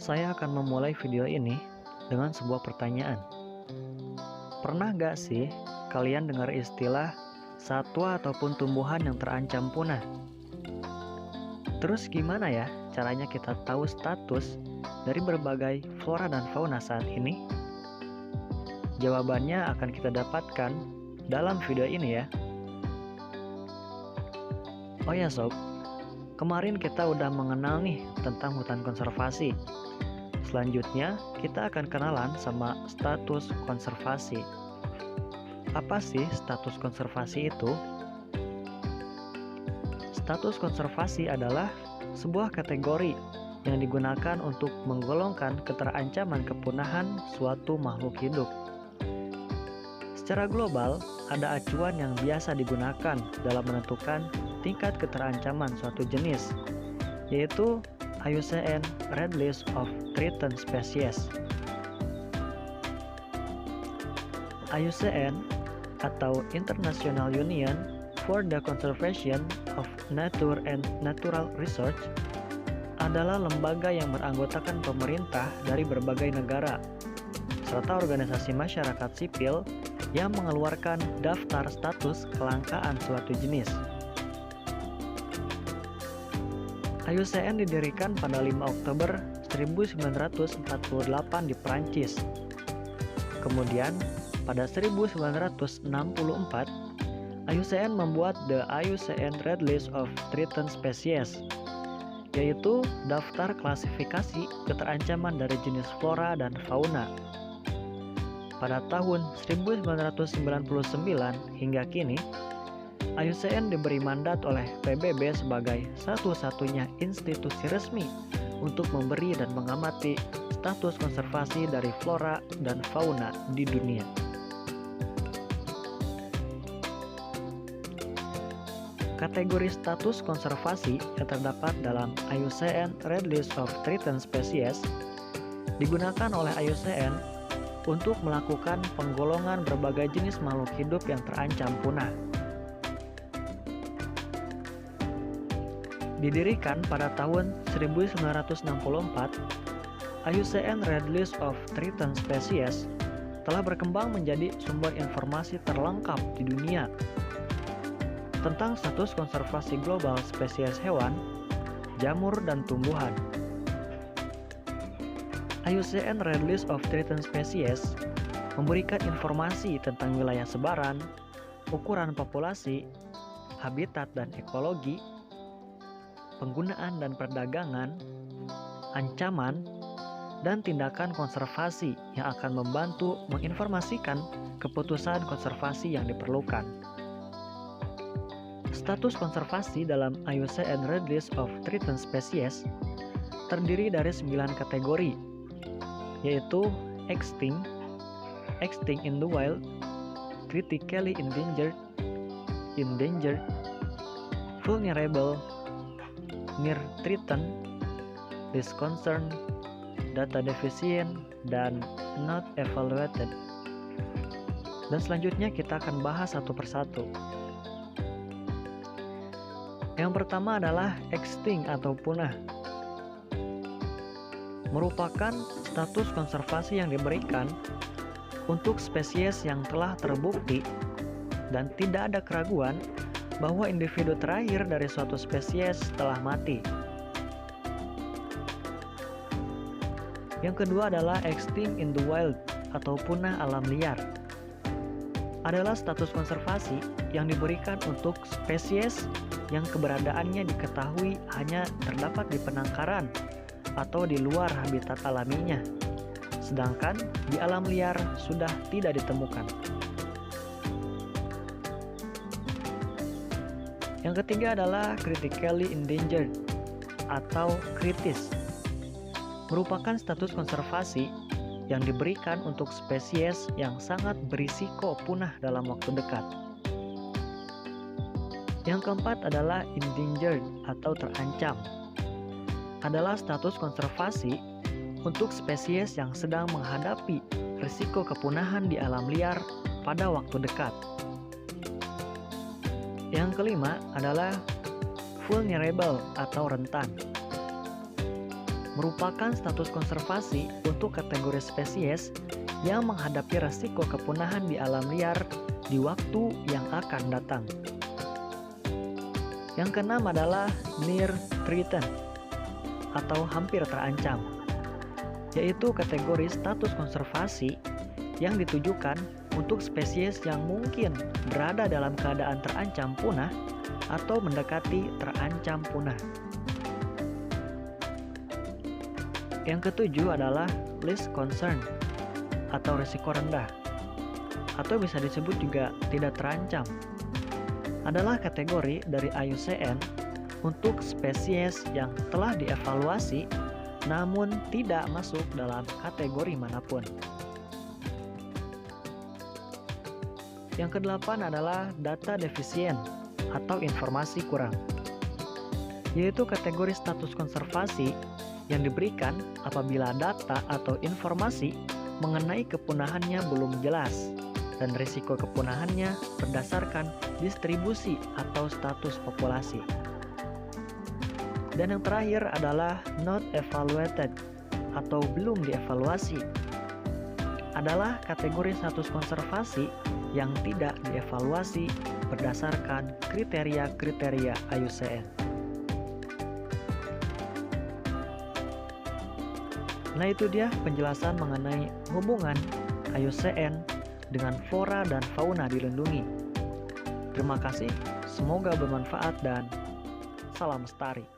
Saya akan memulai video ini dengan sebuah pertanyaan. Pernah gak sih kalian dengar istilah satwa ataupun tumbuhan yang terancam punah? Terus gimana ya caranya kita tahu status dari berbagai flora dan fauna saat ini? Jawabannya akan kita dapatkan dalam video ini ya. Oh ya sob, kemarin kita udah mengenal nih tentang hutan konservasi. Selanjutnya, kita akan kenalan sama status konservasi. Apa sih status konservasi itu? Status konservasi adalah sebuah kategori yang digunakan untuk menggolongkan keterancaman kepunahan suatu makhluk hidup. Secara global, ada acuan yang biasa digunakan dalam menentukan tingkat keterancaman suatu jenis, yaitu IUCN Red List of Threatened Species. IUCN atau International Union for the Conservation of Nature and Natural Research adalah lembaga yang beranggotakan pemerintah dari berbagai negara serta organisasi masyarakat sipil yang mengeluarkan daftar status kelangkaan suatu jenis. IUCN didirikan pada 5 Oktober 1948 di Prancis. Kemudian, pada 1964, IUCN membuat the IUCN Red List of Threatened Species, yaitu daftar klasifikasi keterancaman dari jenis flora dan fauna. Pada tahun 1999 hingga kini, IUCN diberi mandat oleh PBB sebagai satu-satunya institusi resmi untuk memberi dan mengamati status konservasi dari flora dan fauna di dunia. Kategori status konservasi yang terdapat dalam IUCN Red List of Threatened Species digunakan oleh IUCN untuk melakukan penggolongan berbagai jenis makhluk hidup yang terancam punah. Didirikan pada tahun 1964, IUCN Red List of Threatened Species telah berkembang menjadi sumber informasi terlengkap di dunia tentang status konservasi global spesies hewan, jamur, dan tumbuhan. IUCN Red List of Threatened Species memberikan informasi tentang wilayah sebaran, ukuran populasi, habitat dan ekologi, penggunaan dan perdagangan, ancaman, dan tindakan konservasi yang akan membantu menginformasikan keputusan konservasi yang diperlukan. Status konservasi dalam IUCN Red List of Threatened Species terdiri dari 9 kategori, yaitu extinct, extinct in the wild, critically endangered, endangered, vulnerable, near threatened, risk concern, data deficient, dan not evaluated. Dan selanjutnya kita akan bahas satu persatu. Yang pertama adalah extinct atau punah. Merupakan status konservasi yang diberikan untuk spesies yang telah terbukti dan tidak ada keraguan bahwa individu terakhir dari suatu spesies telah mati. Yang kedua adalah extinct in the wild atau punah alam liar. Adalah status konservasi yang diberikan untuk spesies yang keberadaannya diketahui hanya terdapat di penangkaran atau di luar habitat alaminya, sedangkan di alam liar sudah tidak ditemukan. Yang ketiga adalah critically endangered atau kritis. Merupakan status konservasi yang diberikan untuk spesies yang sangat berisiko punah dalam waktu dekat. Yang keempat adalah endangered atau terancam. Adalah status konservasi untuk spesies yang sedang menghadapi risiko kepunahan di alam liar pada waktu dekat. Yang kelima adalah vulnerable atau rentan. merupakan status konservasi untuk kategori spesies yang menghadapi resiko kepunahan di alam liar di waktu yang akan datang. Yang keenam adalah near threatened atau hampir terancam, yaitu kategori status konservasi yang ditujukan untuk spesies yang mungkin berada dalam keadaan terancam punah atau mendekati terancam punah. Yang ketujuh adalah least concern atau risiko rendah, atau bisa disebut juga tidak terancam. Adalah kategori dari IUCN untuk spesies yang telah dievaluasi namun tidak masuk dalam kategori manapun. Yang kedelapan adalah data defisien atau informasi kurang, yaitu kategori status konservasi yang diberikan apabila data atau informasi mengenai kepunahannya belum jelas dan risiko kepunahannya berdasarkan distribusi atau status populasi. Dan yang terakhir adalah not evaluated atau belum dievaluasi. Adalah kategori status konservasi yang tidak dievaluasi berdasarkan kriteria-kriteria IUCN. Nah, itu dia penjelasan mengenai hubungan IUCN dengan flora dan fauna dilindungi. Terima kasih, semoga bermanfaat dan salam lestari.